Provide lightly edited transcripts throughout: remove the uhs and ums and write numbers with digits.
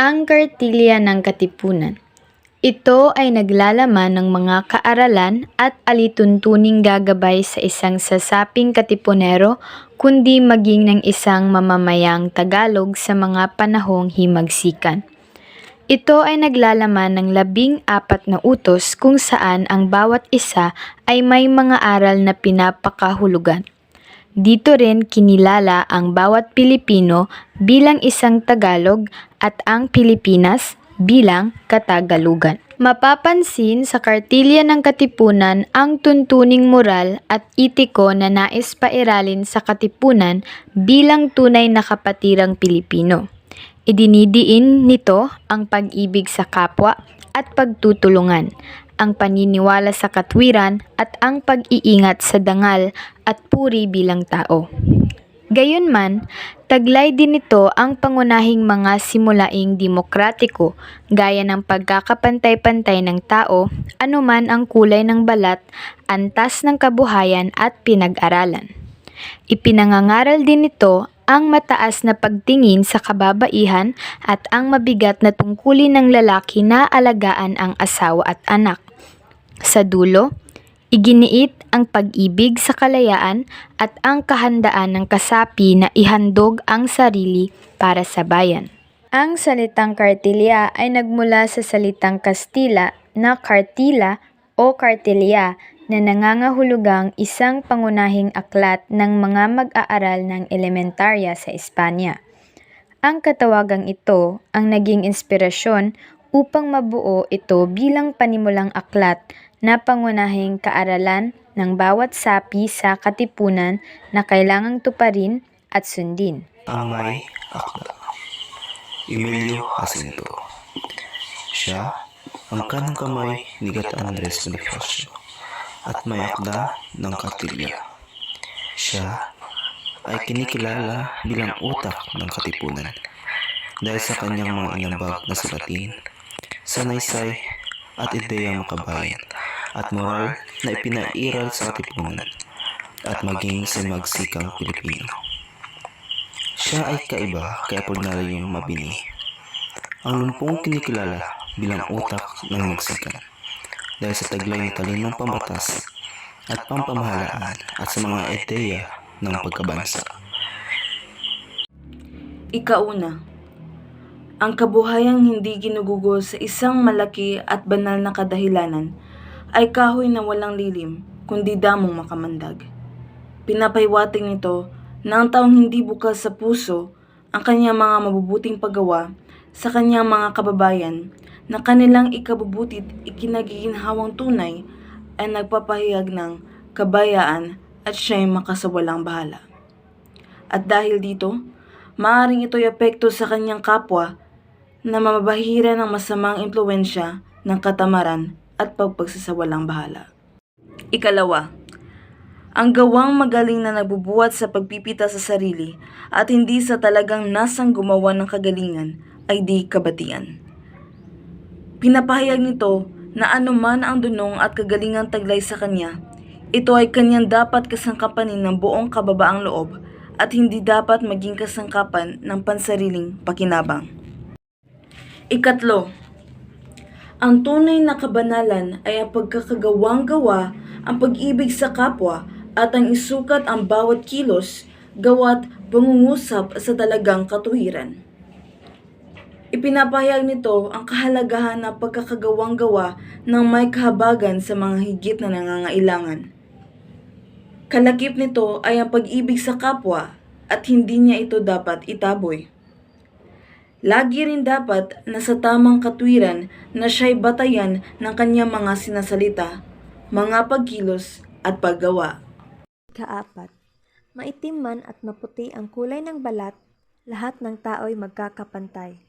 Ang Kartilya ng Katipunan. Ito ay naglalaman ng mga kaaralan at alituntuning gagabay sa isang sasaping katipunero kundi maging ng isang mamamayang Tagalog sa mga panahong himagsikan. Ito ay naglalaman ng 14 na utos kung saan ang bawat isa ay may mga aral na pinapakahulugan. Dito rin kinilala ang bawat Pilipino bilang isang Tagalog at ang Pilipinas bilang Katagalugan. Mapapansin sa Kartilya ng Katipunan ang tuntuning moral at etiko na nais pairalin sa katipunan bilang tunay na kapatirang Pilipino. Idinidiin nito ang pag-ibig sa kapwa at pagtutulungan, ang paniniwala sa katwiran at ang pag-iingat sa dangal at puri bilang tao. Gayunman, taglay din nito ang pangunahing mga simulaing demokratiko gaya ng pagkakapantay-pantay ng tao, anuman ang kulay ng balat, antas ng kabuhayan at pinag-aralan. Ipinangangaral din nito ang mataas na pagtingin sa kababaihan at ang mabigat na tungkulin ng lalaki na alagaan ang asawa at anak. Sa dulo, iginiit ang pag-ibig sa kalayaan at ang kahandaan ng kasapi na ihandog ang sarili para sa bayan. Ang salitang Kartilya ay nagmula sa salitang Kastila na Kartila o Kartilya na nangangahulugang isang pangunahing aklat ng mga mag-aaral ng elementarya sa Espanya. Ang katawagang ito ang naging inspirasyon upang mabuo ito bilang panimulang aklat na pangunahing kaaralan ng bawat sapi sa katipunan na kailangang tuparin at sundin. Ang may akda. Emilio Jacinto. Siya ang kanang kamay ni Gata Andres Bonifacio at may akda ng Kartilya. Siya ay kinikilala bilang utak ng katipunan dahil sa kanyang mga inambag na sulatin, sanaysay at ideyang makabayan at moral na ipinairal sa katipunan at maging sa magsikang Pilipino. Siya ay kaiba kay Apolinario Mabini, ang lumpong kinikilala bilang utak ng magsikan dahil sa taglay na talinong pambatas at pampamahalaan at sa mga ideya ng pagkabansa. Ikauna, ang kabuhayang hindi ginugugol sa isang malaki at banal na kadahilanan ay kahoy na walang lilim kundi damong makamandag. Pinapahiwatig nito na ang taong hindi bukal sa puso ang kanyang mga mabubuting paggawa sa kanyang mga kababayan na kanilang ikabubutit ikinagiginhawang tunay ay nagpapahayag ng kabayaan at siya'y makasawalang bahala. At dahil dito, maaaring ito'y epekto sa kanyang kapwa na mamabahira ng masamang impluwensya ng katamaran at pagpagsasawalang bahala. Ikalawa, ang gawang magaling na nagbubuhat sa pagpipita sa sarili at hindi sa talagang nasang gumawa ng kagalingan ay di kabatian. Pinapahayag nito na anuman ang dunong at kagalingang taglay sa kanya, ito ay kanyang dapat kasangkapanin ng buong kababaang loob at hindi dapat maging kasangkapan ng pansariling pakinabang. Ikatlo, ang tunay na kabanalan ay ang pagkakagawang-gawa, ang pag-ibig sa kapwa at ang isukat ang bawat kilos, gawa't pangungusap sa talagang katuwiran. Ipinapahayag nito ang kahalagahan ng pagkakagawang-gawa ng may kahabagan sa mga higit na nangangailangan. Kalakip nito ay ang pag-ibig sa kapwa at hindi niya ito dapat itaboy. Lagi rin dapat na sa tamang katwiran na siya'y batayan ng kanyang mga sinasalita, mga pagkilos at paggawa. Ikaapat, maitim man at maputi ang kulay ng balat, lahat ng tao'y magkakapantay.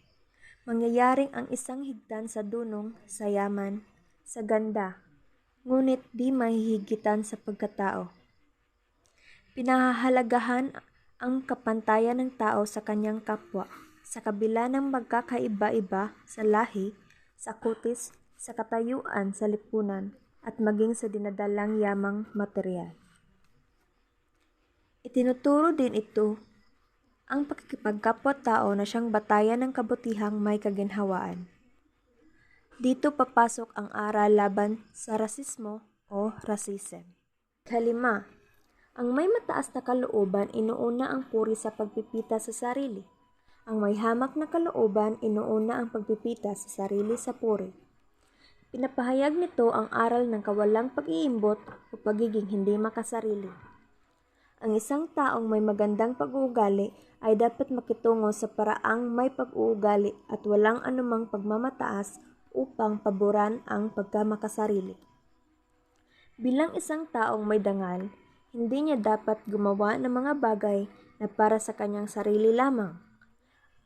Mangyayaring ang isang higtan sa dunong, sa yaman, sa ganda, ngunit di mahihigitan sa pagkatao. Pinahahalagahan ang kapantayan ng tao sa kanyang kapwa, sa kabila ng magkakaiba-iba sa lahi, sa kutis, sa katayuan, sa lipunan, at maging sa dinadalang yamang material. Itinuturo din ito ang pakikipagkapwa-tao na siyang batayan ng kabutihang may kaginhawaan. Dito papasok ang aral laban sa rasismo o racism. Kalima, ang may mataas na kalooban inuuna ang puri sa pagpipita sa sarili. Ang may hamak na kalooban inuuna ang pagpipita sa sarili sa puri. Pinapahayag nito ang aral ng kawalang pag-iimbot o pagiging hindi makasarili. Ang isang taong may magandang pag-uugali ay dapat makitungo sa paraang may pag-uugali at walang anumang pagmamataas upang paboran ang pagkamakasarili. Bilang isang taong may dangal, hindi niya dapat gumawa ng mga bagay na para sa kanyang sarili lamang.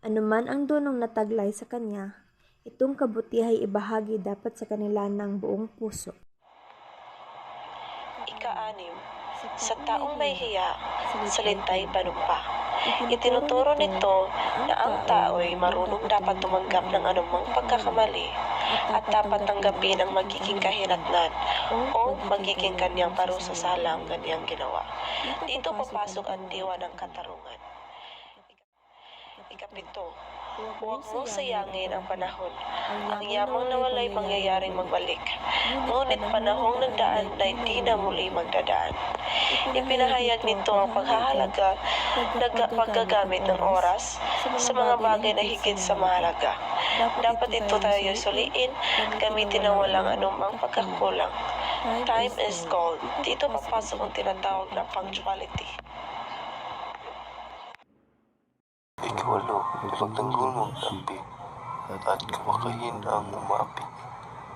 Anuman ang dunong nataglay sa kanya, itong kabutihan ay ibahagi dapat sa kanila ng buong puso. Ika-6, sa taong may hiya, salita'y panumpa. Itinuturo nito na ang tao'y marunong dapat tumanggap ng anumang pagkakamali at dapat tanggapin ang magiging kahinatnan o magiging kanyang parusa sa halang kanyang ginawa. Dito papasok ang diwa ng katarungan. Ikapito, huwag mong sayangin ang panahon. Ang yamang nawala'y mangyayaring magbalik. Ngunit panahong nagdaan na hindi na muli magdadaan. Ipinahayag nito ang paghahalaga paggagamit ng oras sa mga bagay na higit sa mahalaga. Dapat ito tayo suliin, gamitin na walang anumang pagkakulang. Time is gold. Dito papasok ang tinatawag na punctuality. Ikawalo, ipagtanggol mong api at kumakain ang umapi.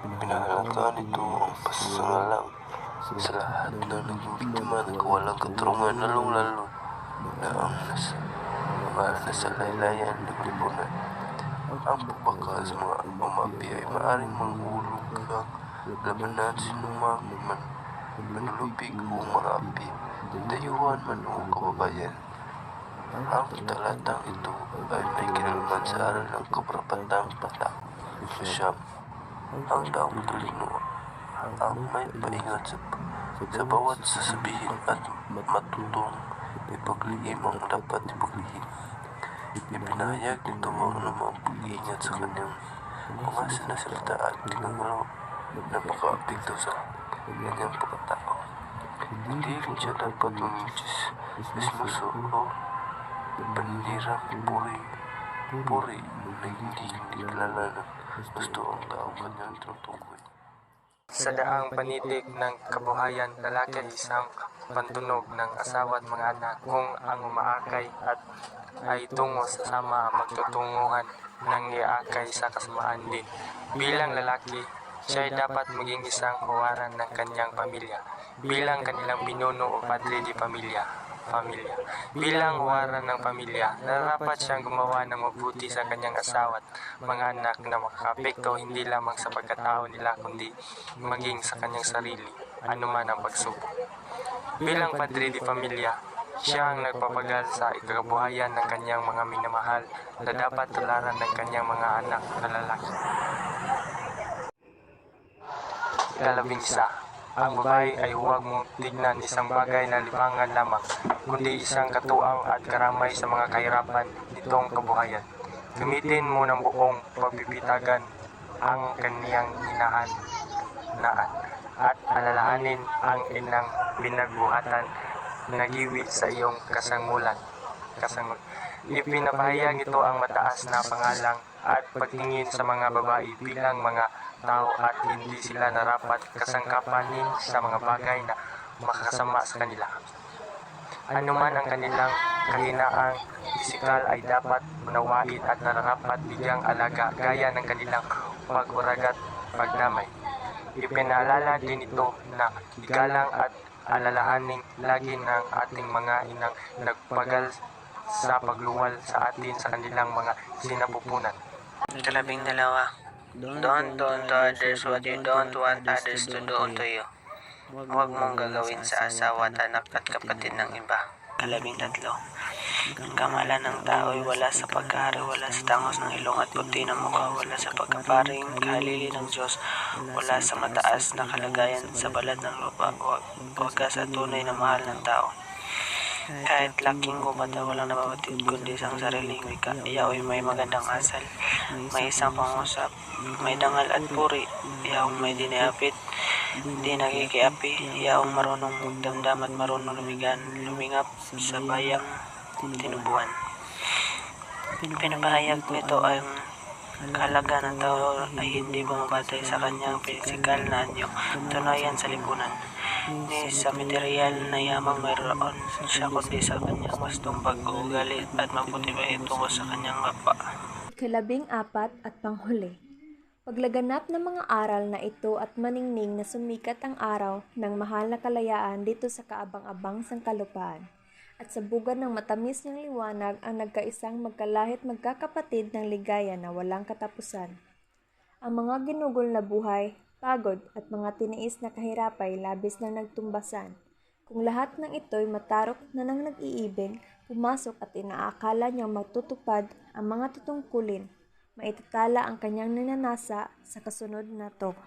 Pinahalagaan nito ang pasasangalang sa lahat ng naging biktima ng kawalang katurungan lalong-lalo na ang nasa laylayan ng lipunan. Ang pagbaka sa mga umapi ay maaaring manghulog ang labanan sinumang man manulupig o mga api, dayuhan man o kababayan. Ang talatang ito ay may kinalaman sa aral ng kaparapatang patao. Siyam, ang taong talino ang may paingat sa bawat sasabihin at matutong ipaglihim ang dapat ipaglihim. Ipinahayag nito ang anumang pag-iingat sa kanyang mga sinasalita at tinangalaw na makaapekto sa kanyang pagkatao. Hindi rin siya dapat mismuso o paninirang puri na hindi kilala na gusto ang taong kanyang tinutukoy. Sa daang panitig ng kabuhayan, lalaki ay isang pantunog ng asawa at mga anak kung ang umaakay at ay tungo sa sama ang magtutunguhan ng iakay sa kasamaan din. Bilang lalaki, siya ay dapat maging isang kawaran ng kanyang pamilya. Bilang kanilang pinuno o padre di pamilya. Bilang huwaran ng pamilya, nararapat siyang gumawa ng mabuti sa kanyang asawa at mga anak na makakapekto hindi lamang sa pagkatao nila kundi maging sa kanyang sarili, anuman ang pagsubok. Bilang padre di pamilya, siya ang nagpapagal sa ikabuhayan ng kanyang mga minamahal na dapat tularan ng kanyang mga anak na lalaki. Ikalabing-isa, ang babae ay huwag mong tignan isang bagay na libangan lamang, kundi isang katuang at karamay sa mga kahirapan nitong kabuhayan. Gamitin mo ng buong pagpipitagan ang kaniyang hinahanaan at alalahanin ang inang pinagbuhatan na giwi sa iyong kasangulan. Ipinapahayag ito ang mataas na pangalang at pagtingin sa mga babae bilang mga tao at hindi sila narapat kasangkapanin sa mga bagay na makasama sa kanila. Anuman ang kanilang kahinaang pisikal ay dapat unawain at nararapat bigyang alaga gaya ng kanilang pag-uragat pagdamay. Ipinaalala din ito na igalang at alalahanin lagi ng ating mga inang nagpagal sa pagluwal sa atin sa kanilang mga sinapupunan. Ikalabing dalawa, don't do unto others what you don't want others to do unto you. Huwag mong gagawin sa asawa at anak at kapatid ng iba. Ikalabing tatlo, ang kamalan ng tao ay wala sa pagkari, wala sa tangos ng ilong at puti ng mukha, wala sa pagkaparing kahalili ng Diyos, wala sa mataas na kalagayan sa balat ng lupa, wag ka sa tunay na mahal ng tao. Kahit laking gubat na walang nababatid kundi isang sariling wika, yaoy may magandang asal, may isang pangusap, may dangal at puri, yaong may diniapit, di nagigiapi, yaong marunong magdamdam at marunong lumingap sa bayang tinubuan. Pinapahayag nito ang kahalaga ng tao ay hindi bumabatay sa kanyang pisikal na anyo, tunayan sa lipunan, ni sa material na yamang mayroon siya kundi sa kanyang wastong pag-uugali at mabuti pa tungo sa kanyang kapwa. Ika-14 at panghuli. Paglaganap ng mga aral na ito at maningning na sumikat ang araw ng mahal na kalayaan dito sa kaabang-abang sangkalupaan. At sa bugad ng matamis niyang liwanag ang nagkaisang magkalahit magkakapatid ng ligaya na walang katapusan. Ang mga ginugol na buhay, pagod at mga tiniis na kahirapay labis na nagtumbasan. Kung lahat ng ito'y matarok na ng nag-iibig, pumasok at inaakala niyang magtutupad ang mga tutungkulin, maitatala ang kanyang ninanasa sa kasunod na to.